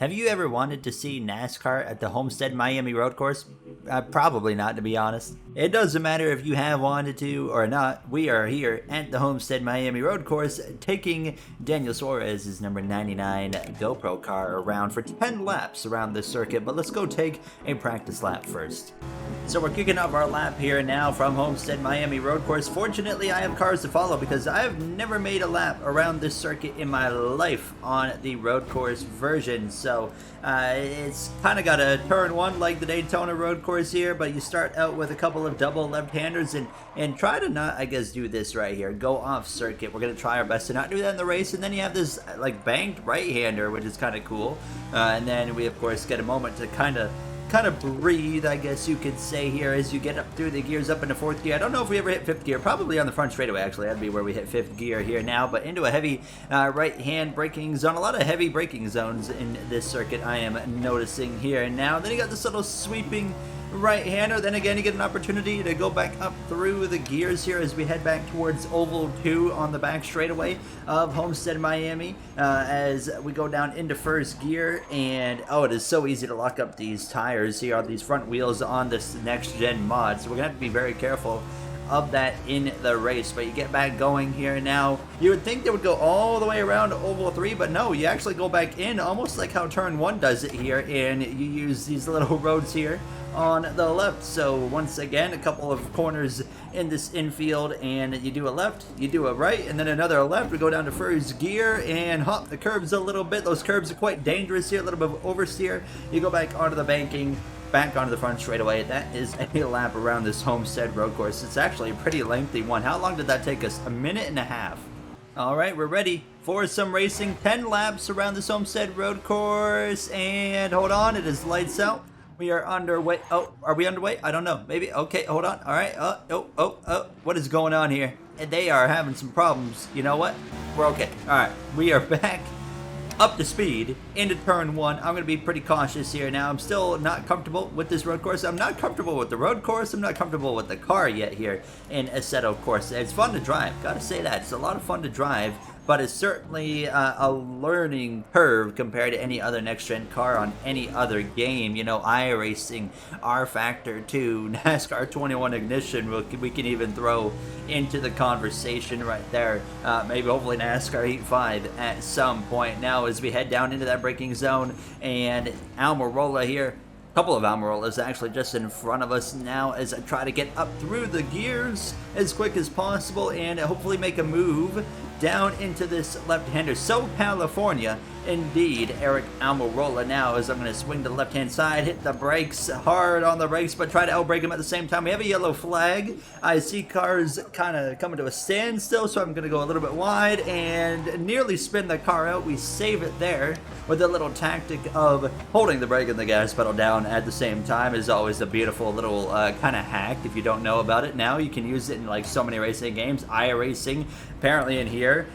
Have you ever wanted to see NASCAR at the Homestead Miami Road Course? Probably not, to be honest. It doesn't matter if you have wanted to or not. We are here at the Homestead Miami Road Course taking Daniel Suarez's number 99 GoPro car around for 10 laps around this circuit, but let's go take a practice lap first. So we're kicking off our lap here now from Homestead Miami Road Course. Fortunately, I have cars to follow because I've never made a lap around this circuit in my life on the road course version. So it's kind of got a turn one like the Daytona road course here, but you start out with a couple of double left-handers and try to not, I guess, do this right here. Go off circuit. We're going to try our best to not do that in the race. And then you have this like banked right-hander, which is kind of cool. And then we, of course, get a moment to kind of breathe, I guess you could say, here as you get up through the gears up into fourth gear. I don't know if we ever hit fifth gear, probably on the front straightaway, actually. That'd be where we hit fifth gear here now, but into a heavy right-hand braking zone. A lot of heavy braking zones in this circuit I am noticing here now. Then you got this little sweeping right-hander. Then again, you get an opportunity to go back up through the gears here as we head back towards Oval 2 on the back straightaway of Homestead Miami as we go down into first gear. And oh, it is so easy to lock up these tires here on these front wheels on this next gen mod, so we're gonna have to be very careful of that in the race. But you get back going here now. You would think they would go all the way around Oval 3, but no, you actually go back in almost like how turn 1 does it here, and you use these little roads here on the left. So once again, a couple of corners in this infield, and you do a left, you do a right, and then another left. We go down to first gear and hop the curbs a little bit. Those curbs are quite dangerous here, a little bit of oversteer. You go back onto the banking, back onto the front straightaway. That is a lap around this Homestead road course. It's actually a pretty lengthy one. How long did that take us? A minute and a half. All right, we're ready for some racing. 10 laps around this Homestead road course, and hold on, it is lights out. We are underway. Oh, are we underway? I don't know. Maybe. Okay, hold on. All right. What is going on here? And they are having some problems. You know what? We're okay. All right. We are back up to speed into turn 1. I'm going to be pretty cautious here now. I'm still not comfortable with this road course. I'm not comfortable with the road course. I'm not comfortable with the car yet here in Assetto course. It's fun to drive. Got to say that. It's a lot of fun to drive, but it's certainly a learning curve compared to any other next-gen car on any other game. You know, iRacing, R-Factor 2, NASCAR 21 Ignition, we can even throw into the conversation right there. Maybe hopefully NASCAR Heat 5 at some point. Now as we head down into that braking zone, and Almirola here, a couple of Almirolas actually just in front of us now as I try to get up through the gears as quick as possible and hopefully make a move down into this left-hander. So California, indeed, Eric Almirola now as I'm going to swing to the left-hand side, hit the brakes hard on the brakes, but try to outbrake him at the same time. We have a yellow flag. I see cars kind of coming to a standstill, so I'm going to go a little bit wide and nearly spin the car out. We save it there with a little tactic of holding the brake and the gas pedal down at the same time. Is always a beautiful little kind of hack. If you don't know about it now, you can use it in like so many racing games. iRacing, apparently in here.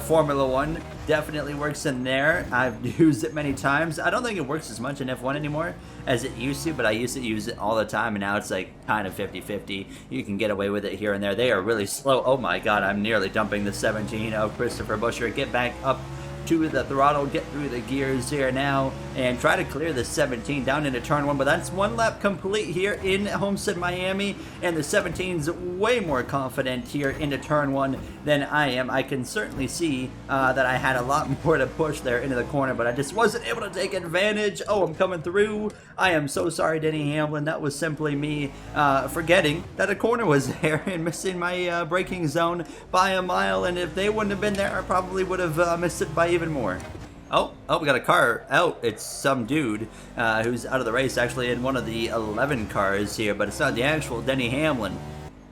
Formula 1 definitely works in there. I've used it many times. I don't think it works as much in F1 anymore as it used to, but I used to use it all the time, and now it's like kind of 50-50. You can get away with it here and there. They are really slow. Oh my god, I'm nearly dumping the 17 of Christopher Buescher. Get back up to the throttle, get through the gears here now, and try to clear the 17 down into turn 1. But that's one lap complete here in Homestead Miami, and the 17's way more confident here into turn 1 than I am. I can certainly see that I had a lot more to push there into the corner, but I just wasn't able to take advantage. Oh, I'm coming through. I am so sorry, Denny Hamlin. That was simply me forgetting that a corner was there and missing my braking zone by a mile, and if they wouldn't have been there, I probably would have missed it by even more. Oh, we got a car out. It's some dude who's out of the race, actually in one of the 11 cars here, but it's not the actual Denny Hamlin.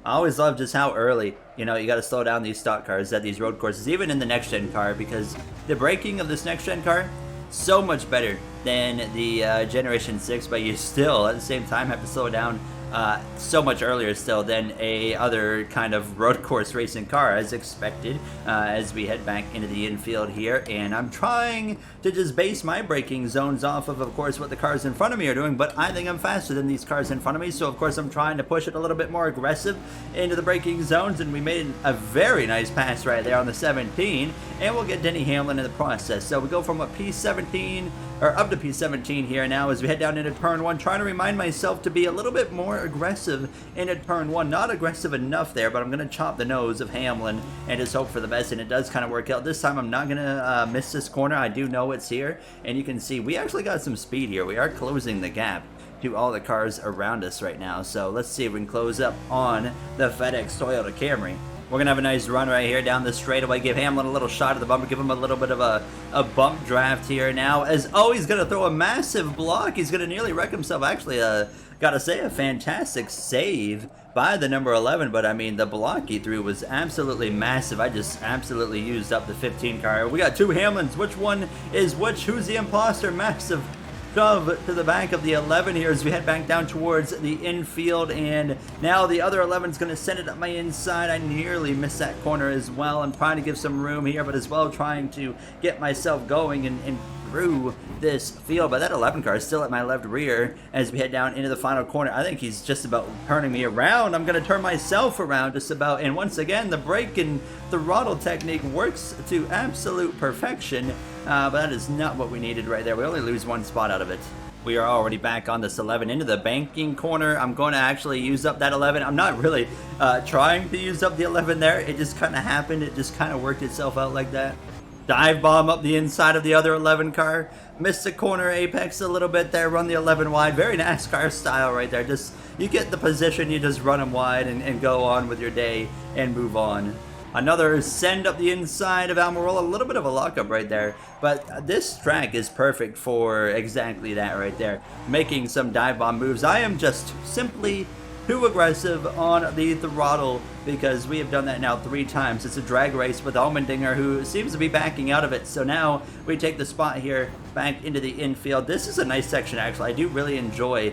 I always love just how early, you know, you got to slow down these stock cars at these road courses, even in the next-gen car, because the braking of this next-gen car, so much better than the Generation 6, but you still, at the same time, have to slow down so much earlier still than a other kind of road course racing car, as expected, as we head back into the infield here. And I'm trying to just base my braking zones off of course, what the cars in front of me are doing, but I think I'm faster than these cars in front of me, so of course I'm trying to push it a little bit more aggressive into the braking zones, and we made a very nice pass right there on the 17, and we'll get Denny Hamlin in the process. So we go from a P17 or up to P17 here now as we head down into turn 1, trying to remind myself to be a little bit more aggressive into turn 1. Not aggressive enough there, but I'm going to chop the nose of Hamlin and just hope for the best, and it does kind of work out. This time I'm not going to miss this corner. I do know it's here, and you can see we actually got some speed here. We are closing the gap to all the cars around us right now, so let's see if we can close up on the FedEx Toyota Camry. We're going to have a nice run right here down the straightaway, give Hamlin a little shot at the bumper, give him a little bit of a bump draft here now, as, oh, he's going to throw a massive block. He's going to nearly wreck himself. Actually, gotta say, a fantastic save by the number 11, but I mean, the block he threw was absolutely massive. I just absolutely used up the 15 car. We got two Hamlins. Which one is which? Who's the imposter? Massive shove to the back of the 11 here as we head back down towards the infield, and now the other 11 is going to send it up my inside. I nearly missed that corner as well. I'm trying to give some room here, but as well trying to get myself going and through this field, but that 11 car is still at my left rear as we head down into the final corner. I think he's just about turning me around. I'm going to turn myself around just about, and once again the brake and throttle technique works to absolute perfection, but that is not what we needed right there. We only lose one spot out of it. We are already back on this 11 into the banking corner. I'm going to actually use up that 11. I'm not really trying to use up the 11 there. It just kind of happened. It just kind of worked itself out like that. Dive bomb up the inside of the other 11 car. Missed the corner apex a little bit there. Run the 11 wide. Very NASCAR style right there. Just, you get the position, you just run them wide and go on with your day and move on. Another send up the inside of Almirola. A little bit of a lockup right there. But this track is perfect for exactly that right there. Making some dive bomb moves. I am just simply too aggressive on the throttle because we have done that now 3 times. It's a drag race with Allmendinger, who seems to be backing out of it. So now we take the spot here back into the infield. This is a nice section, actually. I do really enjoy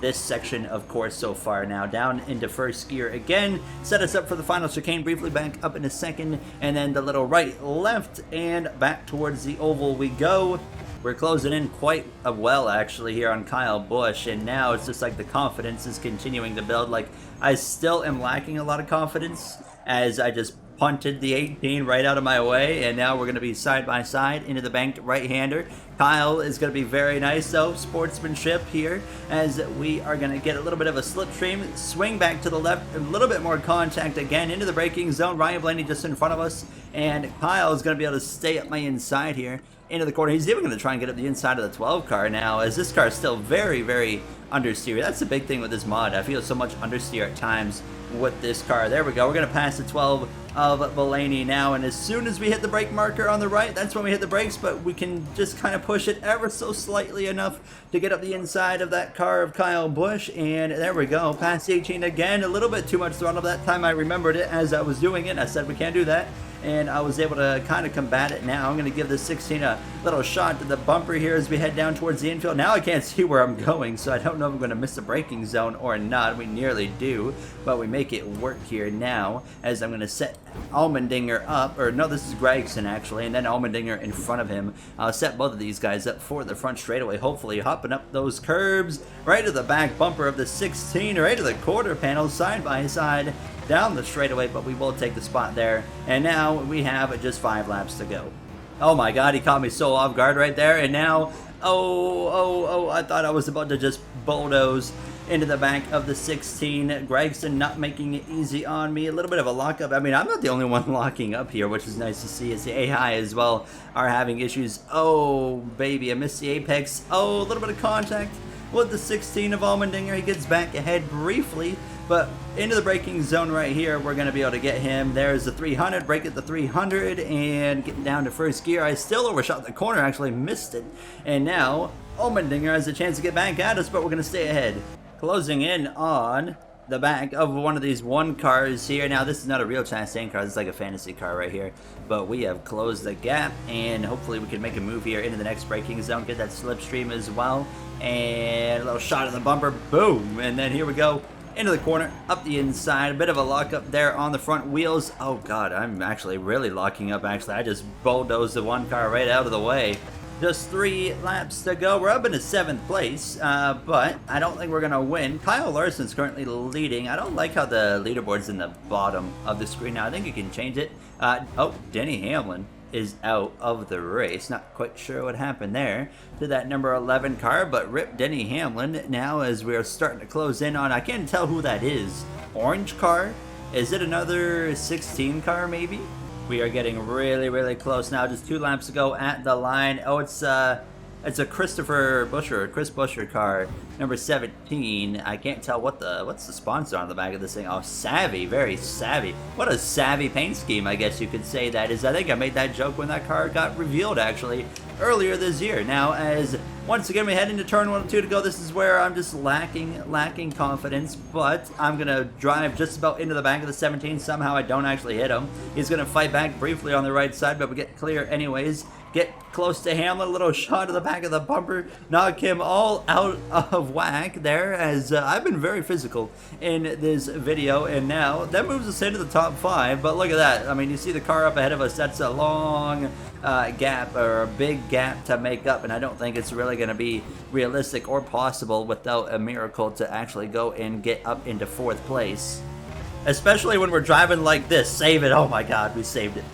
this section of course so far. Now down into first gear again. Set us up for the final chicane. Briefly back up in a second. And then the little right, left, and back towards the oval we go. We're closing in quite well, actually, here on Kyle Busch, and now it's just like the confidence is continuing to build. Like, I still am lacking a lot of confidence as I just punted the 18 right out of my way, and now we're going to be side by side into the banked right-hander. Kyle is going to be very nice, though, sportsmanship here, as we are going to get a little bit of a slipstream, swing back to the left, a little bit more contact again into the braking zone. Ryan Blaney just in front of us, and Kyle is going to be able to stay up my inside here into the corner. He's even going to try and get up the inside of the 12 car now, as this car is still very, very understeer. That's the big thing with this mod. I feel so much understeer at times with this car. There we go. We're going to pass the 12 of Blaney now, and as soon as we hit the brake marker on the right, that's when we hit the brakes, but we can just kind of push it ever so slightly enough to get up the inside of that car of Kyle Busch, and there we go. Past 18 again. A little bit too much throttle that time. I remembered it as I was doing it. I said we can't do that, and I was able to kind of combat it. Now I'm going to give the 16 a little shot to the bumper here as we head down towards the infield. Now I can't see where I'm going, so I don't know if I'm going to miss the braking zone or not. We nearly do, but we make it work here now as I'm going to set Allmendinger up, or no, this is Gregson actually, and then Allmendinger in front of him. I'll set both of these guys up for the front straightaway, hopefully hopping up those curbs, right to the back bumper of the 16, right to the quarter panel, side by side, down the straightaway, but we will take the spot there. And now we have just 5 laps to go. Oh my god, he caught me so off guard right there, and now, I thought I was about to just bulldoze into the back of the 16. Gregson not making it easy on me. A little bit of a lockup. I mean, I'm not the only one locking up here, which is nice to see, as the AI as well are having issues. Oh, baby, I missed the apex. Oh, a little bit of contact with the 16 of Allmendinger. He gets back ahead briefly, but into the braking zone right here, we're going to be able to get him. There's the 300, break at the 300, and getting down to first gear. I still overshot the corner, actually missed it. And now, Allmendinger has a chance to get back at us, but we're going to stay ahead. Closing in on the back of one of these 1 cars here. Now, this is not a real Chastain car. This is like a fantasy car right here. But we have closed the gap, and hopefully we can make a move here into the next braking zone, get that slipstream as well. And a little shot of the bumper. Boom. And then here we go. Into the corner, up the inside, a bit of a lockup there on the front wheels. Oh god, I'm actually really locking up, actually. I just bulldozed the 1 car right out of the way. Just 3 laps to go. We're up into 7th place, but I don't think we're going to win. Kyle Larson's currently leading. I don't like how the leaderboard's in the bottom of the screen now. I think you can change it. Oh, Denny Hamlin is out of the race. Not quite sure what happened there to that number 11 car, but rip Denny Hamlin. Now as we're starting to close in on, I can't tell who that is. Orange car? Is it another 16 car maybe? We are getting really, really close now. Just 2 laps to go at the line. Oh, it's a Chris Buescher car, number 17. I can't tell what's the sponsor on the back of this thing. Oh, savvy, very savvy. What a savvy paint scheme, I guess you could say that is. I think I made that joke when that car got revealed actually earlier this year. Now, as once again we head into turn 1 and 2 to go, this is where I'm just lacking confidence, but I'm gonna drive just about into the back of the 17. Somehow I don't actually hit him. He's gonna fight back briefly on the right side, but we get clear anyways. Get close to Hamlin, a little shot of the back of the bumper, knock him all out of whack there, as I've been very physical in this video, and now that moves us into the top 5, but look at that. I mean, you see the car up ahead of us, that's a long gap, or a big gap to make up, and I don't think it's really going to be realistic or possible without a miracle to actually go and get up into 4th place. Especially when we're driving like this. Save it. Oh my god, we saved it.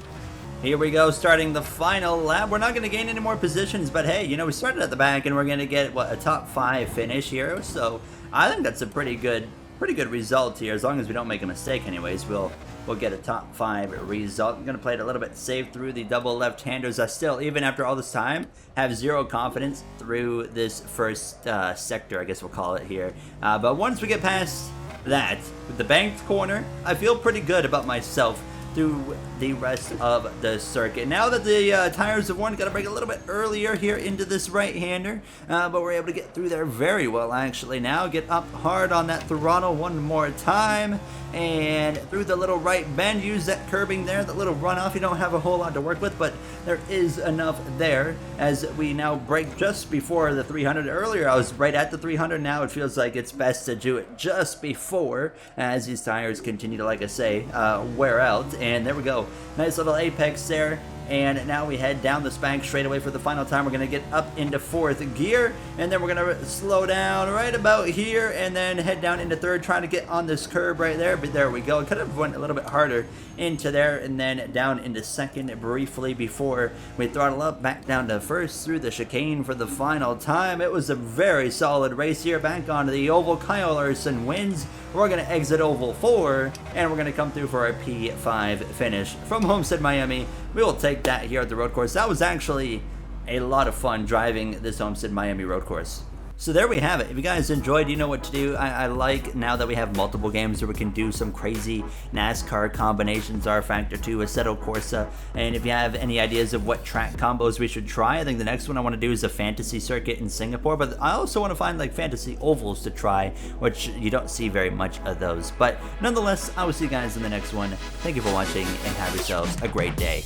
Here we go, starting the final lap. We're not going to gain any more positions, but hey, you know, we started at the back and we're going to get, what, a top 5 finish here. So I think that's a pretty good result here. As long as we don't make a mistake anyways, we'll get a top 5 result. I'm going to play it a little bit safe through the double left-handers. I still, even after all this time, have 0 confidence through this first sector, I guess we'll call it here. But once we get past that, with the banked corner, I feel pretty good about myself through the rest of the circuit. Now that the tires have worn, got to brake a little bit earlier here into this right-hander, but we're able to get through there very well actually. Now get up hard on that throttle one more time, and through the little right bend, use that curbing there, that little runoff. You don't have a whole lot to work with, but there is enough there as we now brake just before the 300. Earlier I was right at the 300, now it feels like it's best to do it just before, as these tires continue to, like I say, wear out. And there we go, nice little apex there. And now we head down the spank straight away for the final time. We're going to get up into 4th gear, and then we're going to slow down right about here, and then head down into 3rd, trying to get on this curb right there. But there we go. It kind of went a little bit harder into there, and then down into 2nd briefly before we throttle up back down to 1st through the chicane for the final time. It was a very solid race here. Back onto the oval. Kyle Larson wins. We're going to exit oval 4, and we're going to come through for our P5 finish from Homestead, Miami. We will take that here at the road course. That was actually a lot of fun driving this Homestead Miami road course. So there we have it. If you guys enjoyed, you know what to do. I like now that we have multiple games where we can do some crazy NASCAR combinations, R-Factor 2, Assetto Corsa, and if you have any ideas of what track combos we should try, I think the next one I want to do is a fantasy circuit in Singapore, but I also want to find like fantasy ovals to try, which you don't see very much of those. But nonetheless, I will see you guys in the next one. Thank you for watching, and have yourselves a great day.